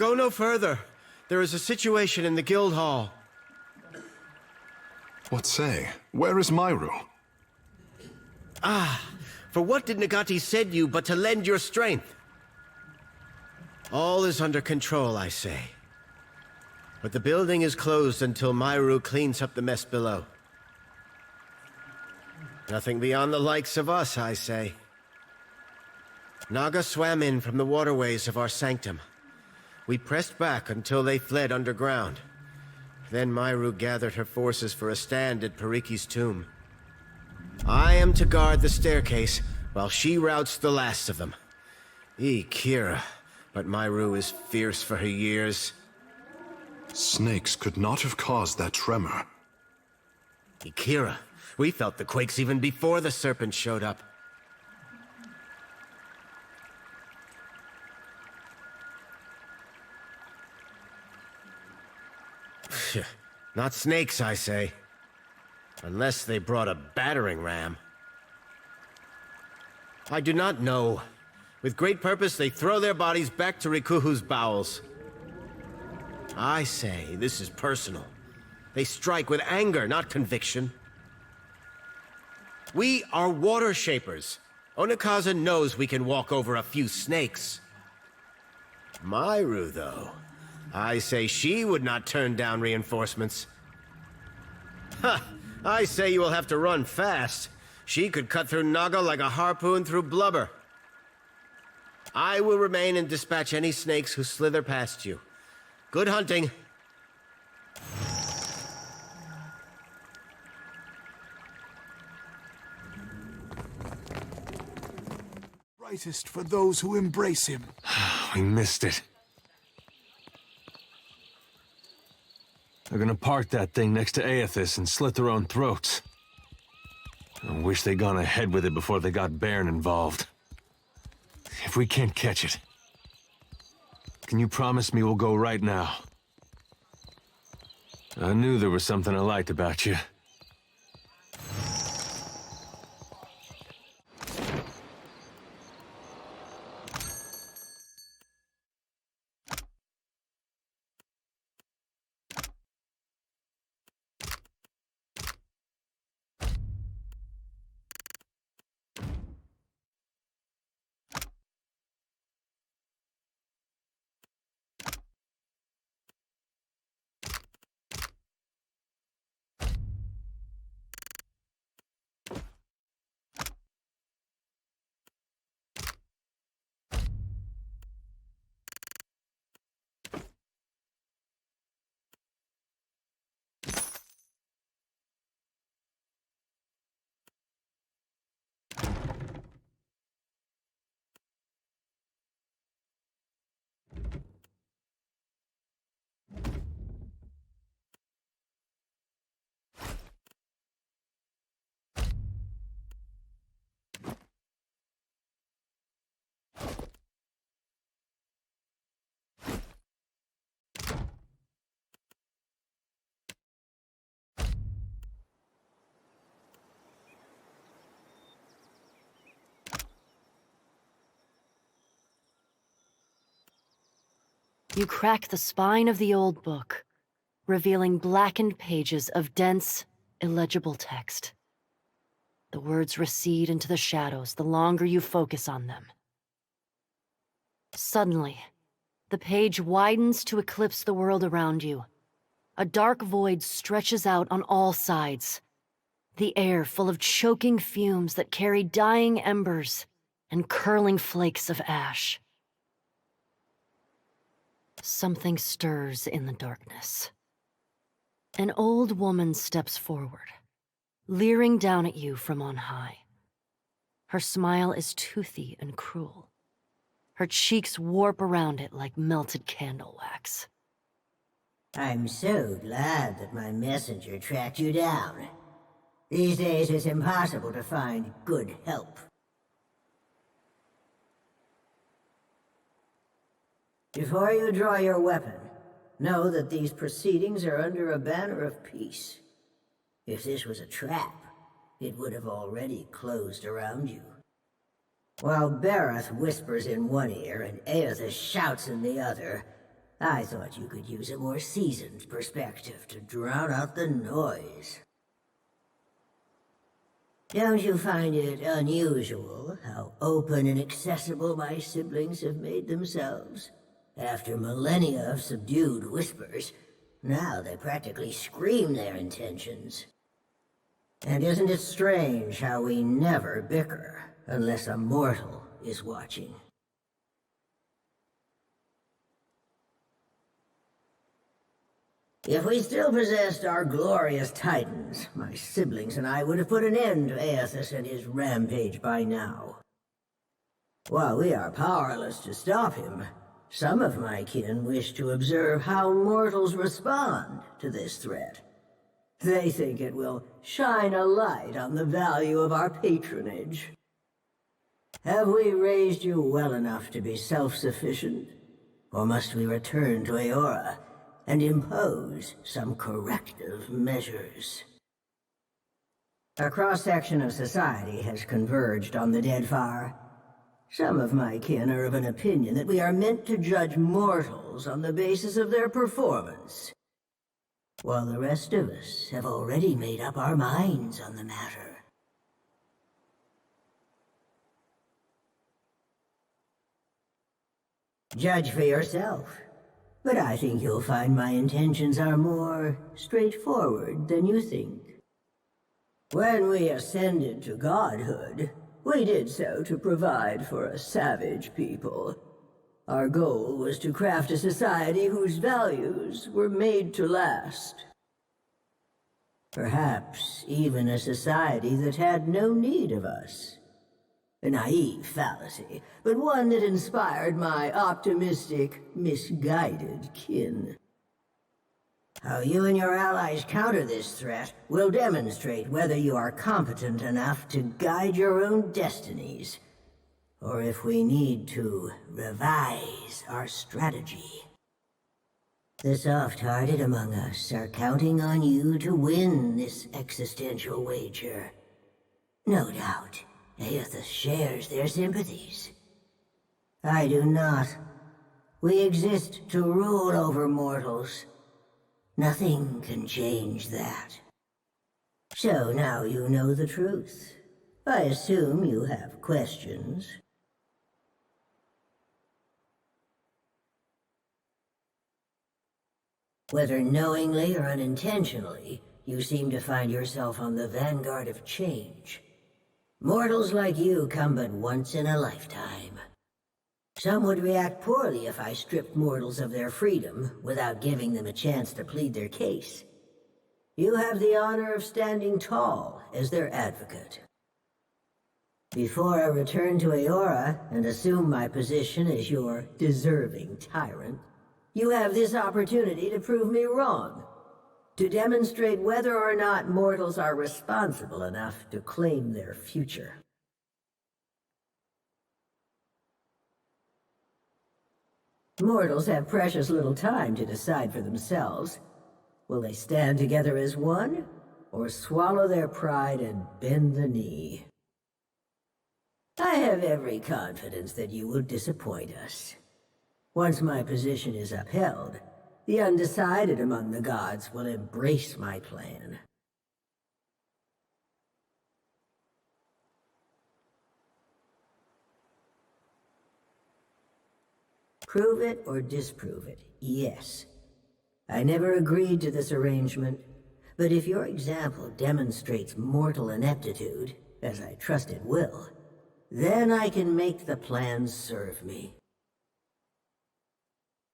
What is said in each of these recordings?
Go no further. There is a situation in the guild hall. What say? Where is Myru? For what did Nagati send you but to lend your strength? All is under control, I say. But the building is closed until Myru cleans up the mess below. Nothing beyond the likes of us, I say. Naga swam in from the waterways of our sanctum. We pressed back until they fled underground. Then Myru gathered her forces for a stand at Pariki's tomb. I am to guard the staircase, while she routs the last of them. Kira, but Myru is fierce for her years. Snakes could not have caused that tremor. Kira, we felt the quakes even before the serpent showed up. Not snakes, I say. Unless they brought a battering ram. I do not know. With great purpose, they throw their bodies back to Rikuhu's bowels. I say this is personal. They strike with anger, not conviction. We are water shapers. Onikaza knows we can walk over a few snakes. Myru, though, I say she would not turn down reinforcements. Ha! I say you will have to run fast. She could cut through Naga like a harpoon through blubber. I will remain and dispatch any snakes who slither past you. Good hunting. Brightest for those who embrace him. We missed it. They're gonna park that thing next to Aethys and slit their own throats. I wish they'd gone ahead with it before they got Bairn involved. If we can't catch it, can you promise me we'll go right now? I knew there was something I liked about you. You crack the spine of the old book, revealing blackened pages of dense, illegible text. The words recede into the shadows the longer you focus on them. Suddenly, the page widens to eclipse the world around you. A dark void stretches out on all sides, the air full of choking fumes that carry dying embers and curling flakes of ash. Something stirs in the darkness. An old woman steps forward, leering down at you from on high. Her smile is toothy and cruel. Her cheeks warp around it like melted candle wax. I'm so glad that my messenger tracked you down. These days it's impossible to find good help. Before you draw your weapon, know that these proceedings are under a banner of peace. If this was a trap, it would have already closed around you. While Bareth whispers in one ear and Aethys shouts in the other, I thought you could use a more seasoned perspective to drown out the noise. Don't you find it unusual how open and accessible my siblings have made themselves? After millennia of subdued whispers, now they practically scream their intentions. And isn't it strange how we never bicker unless a mortal is watching? If we still possessed our glorious titans, my siblings and I would have put an end to Aethys and his rampage by now. While we are powerless to stop him, some of my kin wish to observe how mortals respond to this threat. They think it will shine a light on the value of our patronage. Have we raised you well enough to be self-sufficient? Or must we return to Eora and impose some corrective measures? A cross-section of society has converged on the Deadfire. Some of my kin are of an opinion that we are meant to judge mortals on the basis of their performance, while the rest of us have already made up our minds on the matter. Judge for yourself. But I think you'll find my intentions are more straightforward than you think. When we ascended to godhood, we did so to provide for a savage people. Our goal was to craft a society whose values were made to last. Perhaps even a society that had no need of us. A naive fallacy, but one that inspired my optimistic, misguided kin. How you and your allies counter this threat will demonstrate whether you are competent enough to guide your own destinies, or if we need to revise our strategy. The soft-hearted among us are counting on you to win this existential wager. No doubt, Aethys shares their sympathies. I do not. We exist to rule over mortals. Nothing can change that. So now you know the truth. I assume you have questions. Whether knowingly or unintentionally, you seem to find yourself on the vanguard of change. Mortals like you come but once in a lifetime. Some would react poorly if I stripped mortals of their freedom without giving them a chance to plead their case. You have the honor of standing tall as their advocate. Before I return to Eora and assume my position as your deserving tyrant, you have this opportunity to prove me wrong. To demonstrate whether or not mortals are responsible enough to claim their future. Mortals have precious little time to decide for themselves. Will they stand together as one, or swallow their pride and bend the knee? I have every confidence that you will disappoint us. Once my position is upheld, the undecided among the gods will embrace my plan. Prove it or disprove it, yes. I never agreed to this arrangement, but if your example demonstrates mortal ineptitude, as I trust it will, then I can make the plan serve me.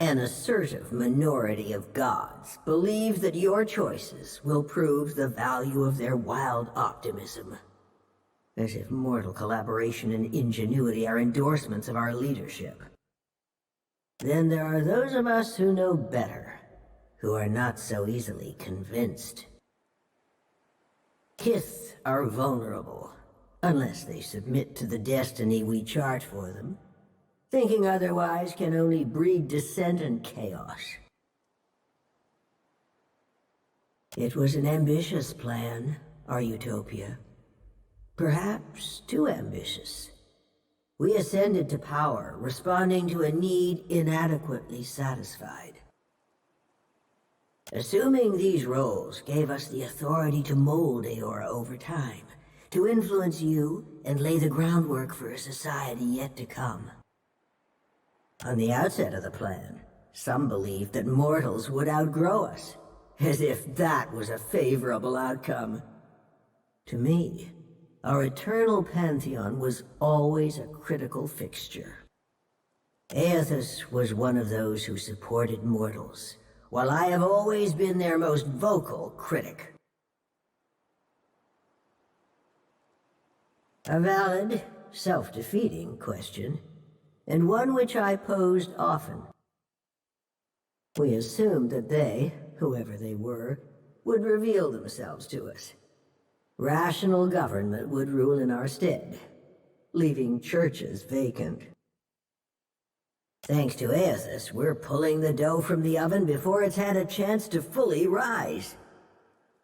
An assertive minority of gods believe that your choices will prove the value of their wild optimism. As if mortal collaboration and ingenuity are endorsements of our leadership. Then there are those of us who know better, who are not so easily convinced. Kith are vulnerable, unless they submit to the destiny we chart for them. Thinking otherwise can only breed dissent and chaos. It was an ambitious plan, our utopia. Perhaps too ambitious. We ascended to power, responding to a need inadequately satisfied. Assuming these roles gave us the authority to mold Eora over time, to influence you and lay the groundwork for a society yet to come. On the outset of the plan, some believed that mortals would outgrow us, as if that was a favorable outcome. To me, our eternal pantheon was always a critical fixture. Eothas was one of those who supported mortals, while I have always been their most vocal critic. A valid, self-defeating question, and one which I posed often. We assumed that they, whoever they were, would reveal themselves to us. Rational government would rule in our stead, leaving churches vacant. Thanks to Eothas, we're pulling the dough from the oven before it's had a chance to fully rise.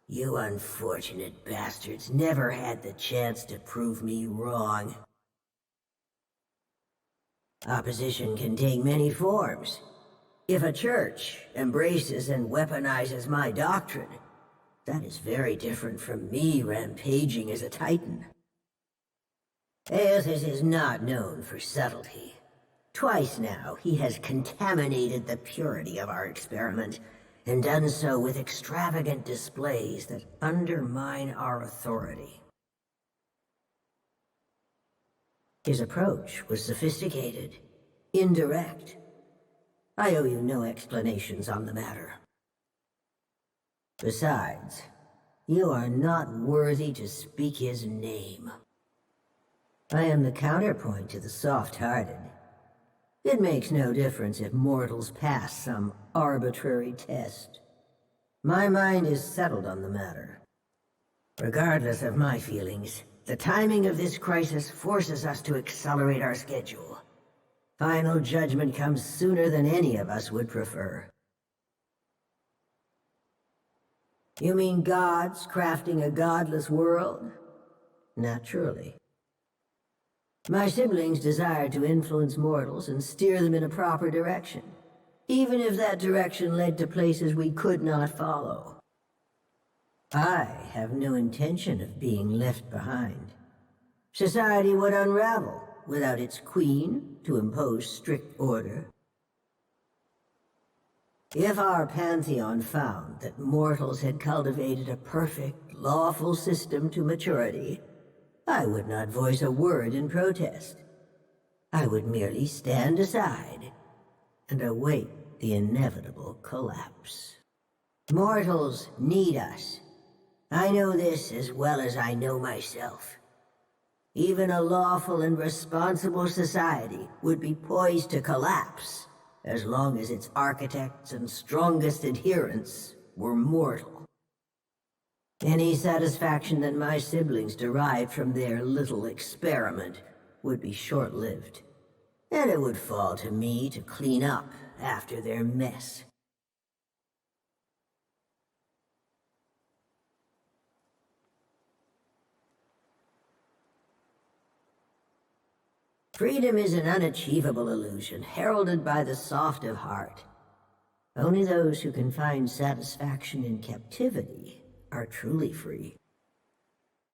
You unfortunate bastards never had the chance to prove me wrong. Opposition can take many forms. If a church embraces and weaponizes my doctrine, that is very different from me rampaging as a titan. Eothas is not known for subtlety. Twice now, he has contaminated the purity of our experiment, and done so with extravagant displays that undermine our authority. His approach was sophisticated, indirect. I owe you no explanations on the matter. Besides, you are not worthy to speak his name. I am the counterpoint to the soft-hearted. It makes no difference if mortals pass some arbitrary test. My mind is settled on the matter. Regardless of my feelings, the timing of this crisis forces us to accelerate our schedule. Final judgment comes sooner than any of us would prefer. You mean gods crafting a godless world? Naturally. My siblings desired to influence mortals and steer them in a proper direction, even if that direction led to places we could not follow. I have no intention of being left behind. Society would unravel without its queen to impose strict order. If our pantheon found that mortals had cultivated a perfect, lawful system to maturity, I would not voice a word in protest. I would merely stand aside and await the inevitable collapse. Mortals need us. I know this as well as I know myself. Even a lawful and responsible society would be poised to collapse as long as its architects and strongest adherents were mortal. Any satisfaction that my siblings derived from their little experiment would be short-lived, and it would fall to me to clean up after their mess. Freedom is an unachievable illusion, heralded by the soft of heart. Only those who can find satisfaction in captivity are truly free.